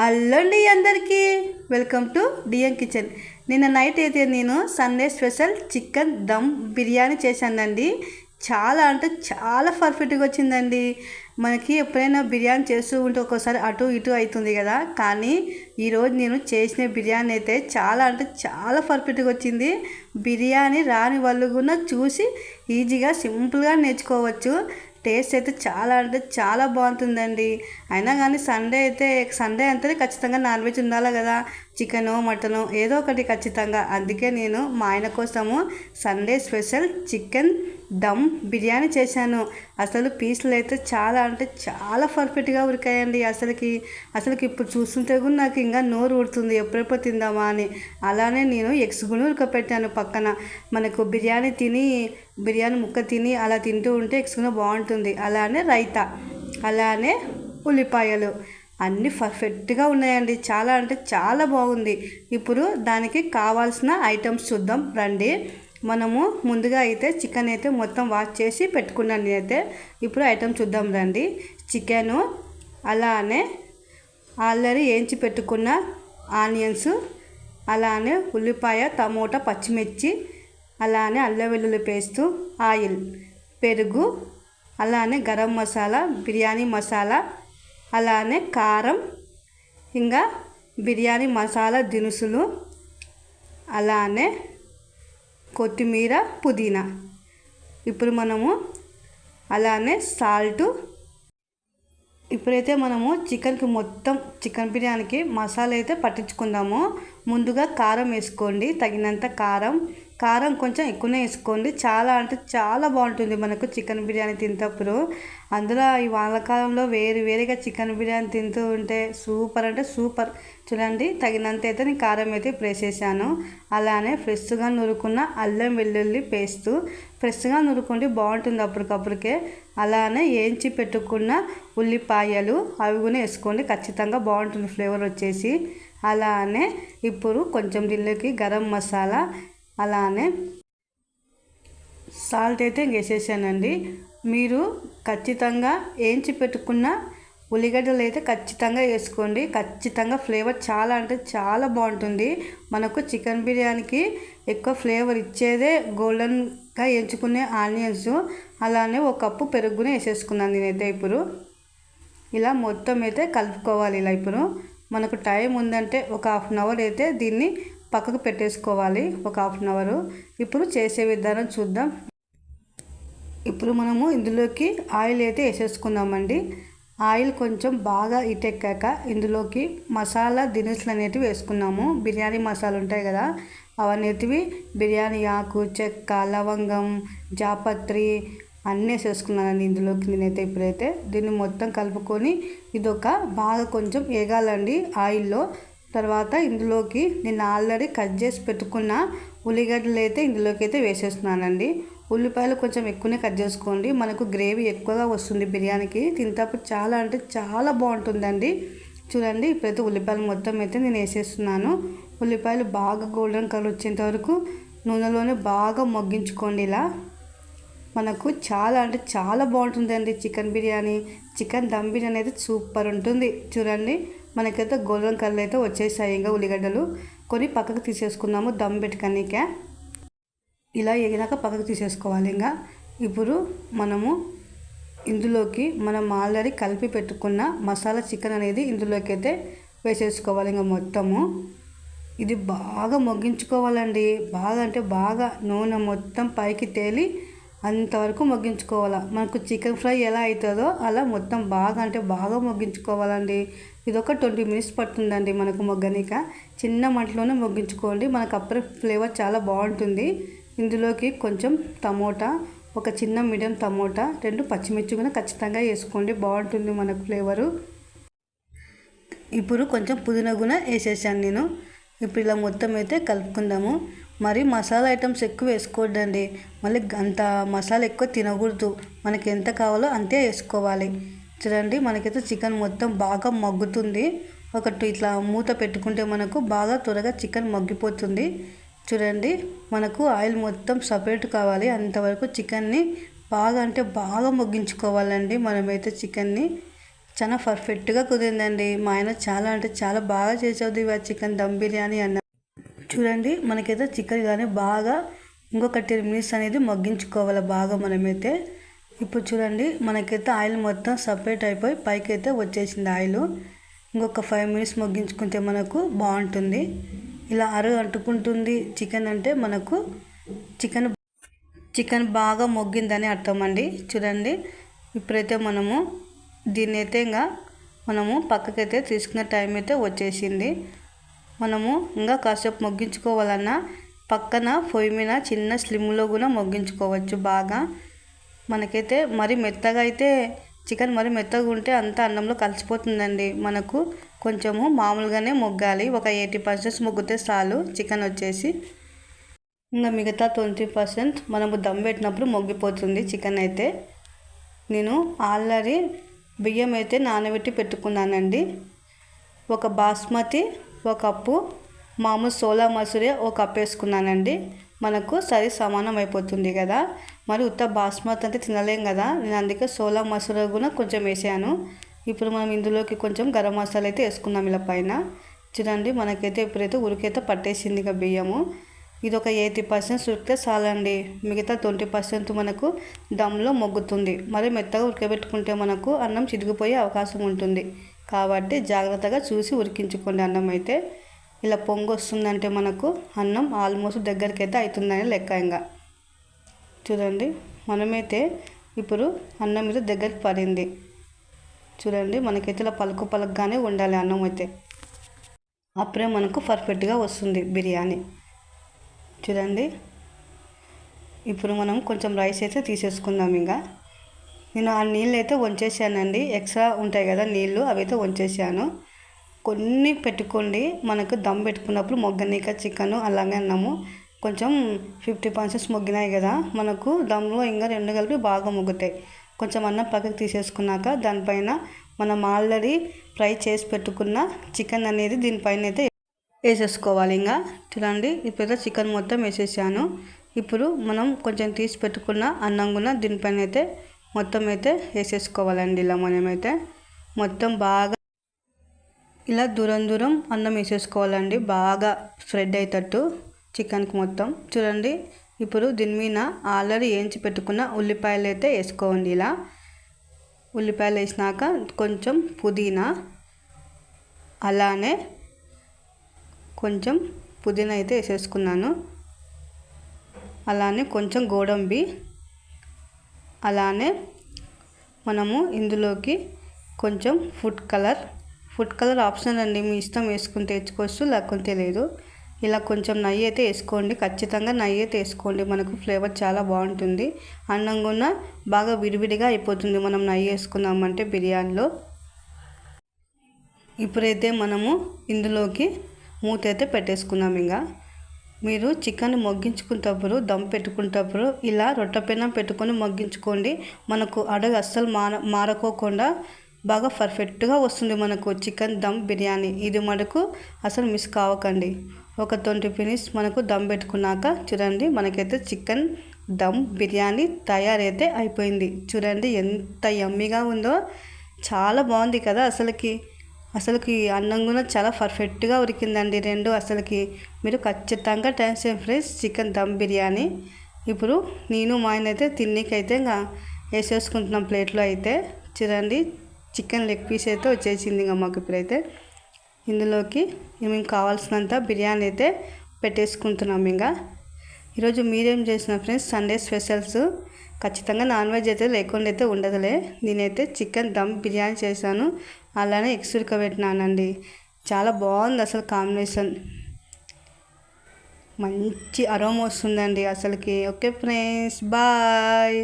అల్లండి అందరికీ welcome to DM kitchen. నిన్న night అయితే నేను Sunday special chicken dum biryani చేశానండి. చాలా అంటే చాలా పర్ఫెక్ట్గా వచ్చిందండి. మనకి ఎప్పుడైనా బిర్యానీ చేస్తూ ఉంటే ఒక్కోసారి అటు ఇటు అవుతుంది కదా, కానీ ఈరోజు నేను చేసిన బిర్యానీ అయితే చాలా అంటే చాలా పర్ఫెక్ట్గా వచ్చింది. బిర్యానీ రాని వాళ్ళు కూడా చూసి ఈజీగా సింపుల్గా నేర్చుకోవచ్చు. టేస్ట్ అయితే చాలా అంటే చాలా బాగుంటుందండి. అయినా కానీ సండే అంటేనే ఖచ్చితంగా నాన్ వెజ్ ఉండాలి కదా, చికెను మటను ఏదో ఒకటి ఖచ్చితంగా. అందుకే నేను మా ఆయన కోసము Sunday special chicken dum biryani చేశాను. అసలు పీసులు అయితే చాలా అంటే చాలా పర్ఫెక్ట్గా ఉడికాయండి. అసలుకి ఇప్పుడు చూస్తుంటే కూడా నాకు ఇంకా నోరు ఊడుతుంది, ఎప్పుడెప్పుడు తిందామా అని. అలానే నేను ఎగ్స్ కూడా ఉడకపెట్టాను పక్కన. మనకు బిర్యానీ ముక్క తిని అలా తింటూ ఉంటే ఎగ్స్ కూడా బాగుంటుంది. అలానే రైతా, అలానే ఉల్లిపాయలు అన్నీ పర్ఫెక్ట్గా ఉన్నాయండి. చాలా అంటే చాలా బాగుంది. ఇప్పుడు దానికి కావాల్సిన ఐటమ్స్ చూద్దాం రండి. మనము ముందుగా అయితే చికెన్ అయితే మొత్తం వాష్ చేసి పెట్టుకున్నాను నేనైతే. ఇప్పుడు ఐటమ్ చూద్దాం రండి. చికెను, అలానే ఆల్రెడీ వేయించి పెట్టుకున్న ఆనియన్స్, అలానే ఉల్లిపాయ, టమోటా, పచ్చిమిర్చి, అలానే అల్లం వెల్లుల్లి పేస్టు, ఆయిల్, పెరుగు, అలానే గరం మసాలా, బిర్యానీ మసాలా, అలానే కారం, ఇంకా బిర్యానీ మసాలా దినుసులు, అలానే కొత్తిమీర, పుదీనా. ఇప్పుడు మనము అలానే సాల్టు. ఇప్పుడైతే మనము చికెన్ బిర్యానీకి మసాలా అయితే పట్టించుకుందాము. ముందుగా కారం వేసుకోండి, తగినంత కారం కొంచెం ఎక్కువనే వేసుకోండి. చాలా అంటే చాలా బాగుంటుంది మనకు చికెన్ బిర్యానీ తింటప్పుడు. అందులో ఈ వానకాలంలో వేరుగా చికెన్ బిర్యానీ తింటూ ఉంటే సూపర్ అంటే సూపర్. చూడండి, తగినంత అయితే నేను కారం అయితే వేసేసాను. అలానే ఫ్రెష్గా నురుకున్న అల్లం వెల్లుల్లి పేస్టు, ఫ్రెష్గా నురుకుంటే బాగుంటుంది అప్పటికప్పటికే. అలానే వేయించి పెట్టుకున్న ఉల్లిపాయలు, అవి కూడా వేసుకోండి, ఖచ్చితంగా బాగుంటుంది ఫ్లేవర్ వచ్చేసి. అలానే ఇప్పుడు కొంచెం దీనిలోకి గరం మసాలా, అలానే సాల్ట్ అయితే వేసేసానండి. మీరు ఖచ్చితంగా వేయించి పెట్టుకున్న ఉల్లిగడ్డలు అయితే ఖచ్చితంగా వేసుకోండి. ఖచ్చితంగా ఫ్లేవర్ చాలా అంటే చాలా బాగుంటుంది. మనకు చికెన్ బిర్యానీకి ఎక్కువ ఫ్లేవర్ ఇచ్చేదే గోల్డెన్గా వేయించుకునే ఆనియన్స్. అలానే ఒక కప్పు పెరుగునే వేసేసుకున్నాను నేనైతే. ఇప్పుడు ఇలా మొత్తం అయితే కలుపుకోవాలి. ఇలా ఇప్పుడు మనకు టైం ఉందంటే ఒక హాఫ్ అన్ అవర్ అయితే దీన్ని పక్కకు పెట్టేసుకోవాలి, ఒక హాఫ్ అన్ అవరు. ఇప్పుడు చేసే విధానం చూద్దాం. ఇప్పుడు మనము ఇందులోకి ఆయిల్ అయితే వేసేసుకుందామండి. ఆయిల్ కొంచెం బాగా ఇటెక్కాక ఇందులోకి మసాలా దినుసులు అనేటివి వేసుకున్నాము. బిర్యానీ మసాలా ఉంటాయి కదా, అవనేటివి బిర్యానీ ఆకు, చెక్క, లవంగం, జాపత్రి అన్నీ వేసేసుకున్నానండి ఇందులోకి నేనైతే. ఇప్పుడైతే దీన్ని మొత్తం కలుపుకొని ఇదొక బాగా కొంచెం వేగాలండి ఆయిల్లో. తర్వాత ఇందులోకి నేను ఆల్రెడీ కట్ చేసి పెట్టుకున్న ఉల్లిగడ్డలు అయితే ఇందులోకి అయితే వేసేస్తున్నానండి. ఉల్లిపాయలు కొంచెం ఎక్కువనే కట్ చేసుకోండి, మనకు గ్రేవీ ఎక్కువగా వస్తుంది బిర్యానీకి. తింటప్పుడు చాలా అంటే చాలా బాగుంటుందండి. చూడండి, ఇప్పుడైతే ఉల్లిపాయలు మొత్తం అయితే నేను వేసేస్తున్నాను. ఉల్లిపాయలు బాగా గోల్డెన్ కలర్ వచ్చేంత వరకు నూనెలోనే బాగా మగ్గించుకోండి. ఇలా మనకు చాలా అంటే చాలా బాగుంటుందండి చికెన్ బిర్యానీ. చికెన్ దమ్ బిర్యానీ అయితే సూపర్ ఉంటుంది. చూడండి, మనకైతే గోల్డెన్ కలర్ అయితే వచ్చేసాయి. ఇంకా ఉల్లిగడ్డలు కొన్ని పక్కకు తీసేసుకుందాము దమ్ పెట్టుకనికే. ఇలా ఎగినాక పక్కకు తీసేసుకోవాలి. ఇంకా ఇప్పుడు మనము ఇందులోకి మనం ఆల్రెడీ కలిపి పెట్టుకున్న మసాలా చికెన్ అనేది ఇందులోకి అయితే వేసేసుకోవాలి. ఇంకా మొత్తము ఇది బాగా మగ్గించుకోవాలండి. బాగా అంటే బాగా నూనె మొత్తం పైకి తేలి అంతవరకు మగ్గించుకోవాలి. మనకు చికెన్ ఫ్రై ఎలా అవుతుందో అలా మొత్తం బాగా అంటే బాగా మగ్గించుకోవాలండి. ఇది ఒక 20 మినిట్స్ పడుతుందండి మనకు మగ్గనిక. చిన్న మంటలోనే మగ్గించుకోండి, మనకు అప్పుడే ఫ్లేవర్ చాలా బాగుంటుంది. ఇందులోకి కొంచెం టమోటా, ఒక చిన్న మీడియం టమోటా, 2 పచ్చిమిర్చి కూడా ఖచ్చితంగా వేసుకోండి, బాగుంటుంది మనకు ఫ్లేవరు. ఇప్పుడు కొంచెం పుదీనా కూడా వేసేసాను నేను. ఇప్పుడు ఇలా మొత్తం అయితే కలుపుకుందాము. మరి మసాలా ఐటమ్స్ ఎక్కువ వేసుకోవద్దండి, మళ్ళీ అంత మసాలా ఎక్కువ తినకూడదు. మనకి ఎంత కావాలో అంతే వేసుకోవాలి. చూడండి, మనకైతే చికెన్ మొత్తం బాగా మగ్గుతుంది. ఇట్లా మూత పెట్టుకుంటే మనకు బాగా త్వరగా చికెన్ మగ్గిపోతుంది. చూడండి, మనకు ఆయిల్ మొత్తం సపరేట్ కావాలి, అంతవరకు చికెన్ని బాగా అంటే బాగా మగ్గించుకోవాలండి మనమైతే చికెన్ని. చాలా పర్ఫెక్ట్గా కుదిరిందండి. మా ఆయన చాలా అంటే చాలా బాగా చేసావు ఇవా చికెన్ దమ్ బిర్యానీ అన్న. చూడండి మనకైతే చికెన్ కానీ బాగా ఇంకొక 10 మినిట్స్ అనేది మగ్గించుకోవాలి బాగా మనమైతే. ఇప్పుడు చూడండి మనకైతే ఆయిల్ మొత్తం సపరేట్ అయిపోయి పైకి అయితే వచ్చేసింది ఆయిల్. ఇంకొక 5 మినిట్స్ మగ్గించుకుంటే మనకు బాగుంటుంది. ఇలా అంటుకుంటుంది చికెన్ అంటే మనకు చికెన్ బాగా మొగ్గిందని అర్థం అండి. చూడండి ఇప్పుడైతే మనము దీన్ని అయితే మనము పక్కకైతే తీసుకునే టైం అయితే వచ్చేసింది. మనము ఇంకా కాసేపు మొగ్గించుకోవాలన్నా పక్కన పొయ్యి మీద చిన్న స్లిమ్లో కూడా మొగ్గించుకోవచ్చు బాగా. మనకైతే మరి మెత్తగా అయితే చికెన్ మరి మెత్తగా ఉంటే అంతా అన్నంలో కలిసిపోతుందండి. మనకు కొంచెము మామూలుగానే మొగ్గాలి. ఒక 80% మొగ్గితే చాలు చికెన్ వచ్చేసి. ఇంకా మిగతా 20% మనము దమ్ పెట్టినప్పుడు మొగ్గిపోతుంది చికెన్ అయితే. నేను ఆల్రెడీ బియ్యం అయితే నానబెట్టి పెట్టుకున్నానండి. ఒక బాస్మతి 1 కప్పు, మామూలు సోలా మసూరి 1 కప్పు వేసుకున్నానండి. మనకు సరి సమానం అయిపోతుంది కదా. మరి ఉత్త బాస్మతి అంటే తినలేం కదా, నేను అందుకే సోలా మసూరి కూడా కొంచెం వేసాను. ఇప్పుడు మనం ఇందులోకి కొంచెం గరం మసాలా అయితే వేసుకున్నాం ఇలా పైన. చూడండి మనకైతే ఇప్పుడైతే ఉరికైతే పట్టేసింది ఇక బియ్యము. ఇది ఒక 80% ఉడికితే చాలండి. మిగతా 20% మనకు దమ్లో మొగ్గుతుంది. మరి మెత్తగా ఉడకబెట్టుకుంటే మనకు అన్నం చిరిగిపోయే అవకాశం ఉంటుంది. కాబట్టి జాగ్రత్తగా చూసి ఉడికించుకోండి అన్నం అయితే. ఇలా పొంగు వస్తుందంటే మనకు అన్నం ఆల్మోస్ట్ దగ్గరికి అయితే అవుతుందని లెక్క. ఇంకా చూడండి మనమైతే ఇప్పుడు అన్నం మీద దగ్గరికి పడింది. చూడండి మనకైతే ఇలా పలుకుగానే ఉండాలి అన్నం అయితే. అప్పుడే మనకు పర్ఫెక్ట్గా వస్తుంది బిర్యానీ. చూడండి ఇప్పుడు మనం కొంచెం రైస్ అయితే తీసేసుకుందాం. ఇంకా నేను ఆ నీళ్ళు అయితే వంచేసానండి. ఎక్స్ట్రా ఉంటాయి కదా నీళ్ళు, అవి అయితే వంచేసాను. కొన్ని పెట్టుకోండి, మనకు దమ్ పెట్టుకున్నప్పుడు మొగ్గనీక చికెన్ అలాగే అన్నాము. కొంచెం 50% మొగ్గినాయి కదా, మనకు దమ్లో ఇంకా 2 కలిపి బాగా మొగ్గుతాయి. కొంచెం అన్నం పక్కకు తీసేసుకున్నాక దానిపైన మనం ఆల్రెడీ ఫ్రై చేసి పెట్టుకున్న చికెన్ అనేది దీనిపైన అయితే వేసేసుకోవాలి. ఇంకా చూడండి ఇప్పుడు చికెన్ మొత్తం వేసేసాను. ఇప్పుడు మనం కొంచెం తీసి పెట్టుకున్న అన్నం కూడా దీనిపైన అయితే మొత్తం అయితే వేసేసుకోవాలండి. ఇలా మనమైతే మొత్తం బాగా ఇలా దూరం అన్నం వేసేసుకోవాలండి, బాగా స్ప్రెడ్ అయ్యేటట్టు చికెన్కి మొత్తం. చూడండి ఇప్పుడు దీని మీద ఆల్రెడీ వేయించి పెట్టుకున్న ఉల్లిపాయలు అయితే వేసుకోండి. ఇలా ఉల్లిపాయలు వేసినాక కొంచెం పుదీనా, అలానే కొంచెం పుదీనా అయితే వేసేసుకున్నాను. అలానే కొంచెం గోడంబి, అలానే మనము ఇందులోకి కొంచెం ఫుడ్ కలర్ ఆప్షనల్ అండి, మీ ఇష్టం వేసుకుని తెచ్చుకోవచ్చు లేకుంటే లేదు. ఇలా కొంచెం నెయ్యి అయితే వేసుకోండి, ఖచ్చితంగా నెయ్యి అయితే వేసుకోండి, మనకు ఫ్లేవర్ చాలా బాగుంటుంది. అన్నం కూడా బాగా విడివిడిగా అయిపోతుంది మనం నెయ్యి వేసుకున్నామంటే బిర్యానీలో. ఇప్పుడైతే మనము ఇందులోకి మూత అయితే పెట్టేసుకున్నాం. ఇంకా మీరు చికెన్ మొగ్గించుకునేటప్పుడు దమ్ పెట్టుకునేటప్పుడు ఇలా రొట్టె పెనం పెట్టుకొని మొగ్గించుకోండి. మనకు అడుగు అస్సలు మారకోకుండా బాగా పర్ఫెక్ట్గా వస్తుంది మనకు చికెన్ దమ్ బిర్యానీ. ఇది మనకు అసలు మిస్ కావకండి. ఒక 20 మినిట్స్ మనకు దమ్ పెట్టుకున్నాక చూడండి మనకైతే చికెన్ దమ్ బిర్యానీ తయారైతే అయిపోయింది. చూడండి ఎంత యమ్మీగా ఉందో, చాలా బాగుంది కదా. అసలుకి అన్నం కూడా చాలా పర్ఫెక్ట్గా ఉడికిందండి రెండు. అసలుకి మీరు ఖచ్చితంగా time same friends chicken dum biryani. ఇప్పుడు నేను మా ఆయన అయితే తిన్నీకైతే ఇంకా వేసేసుకుంటున్నాం ప్లేట్లో అయితే. చూడండి చికెన్ లెగ్ పీస్ అయితే వచ్చేసింది. ఇంకా మాకు ఇప్పుడైతే ఇందులోకి మేము కావాల్సినంత బిర్యానీ అయితే పెట్టేసుకుంటున్నాం. ఇంకా ఈరోజు మీరేం చేసిన ఫ్రెండ్స్ సండే స్పెషల్స్? ఖచ్చితంగా నాన్ వెజ్ అయితే లేకుండా అయితే ఉండదులే. నేనైతే చికెన్ దమ్ బిర్యానీ చేశాను, అలానే ఎగ్స్ ఉడకబెట్టినానండి. చాలా బాగుంది అసలు కాంబినేషన్, మంచి అరోమా వస్తుందండి అసలుకి. Okay friends, bye.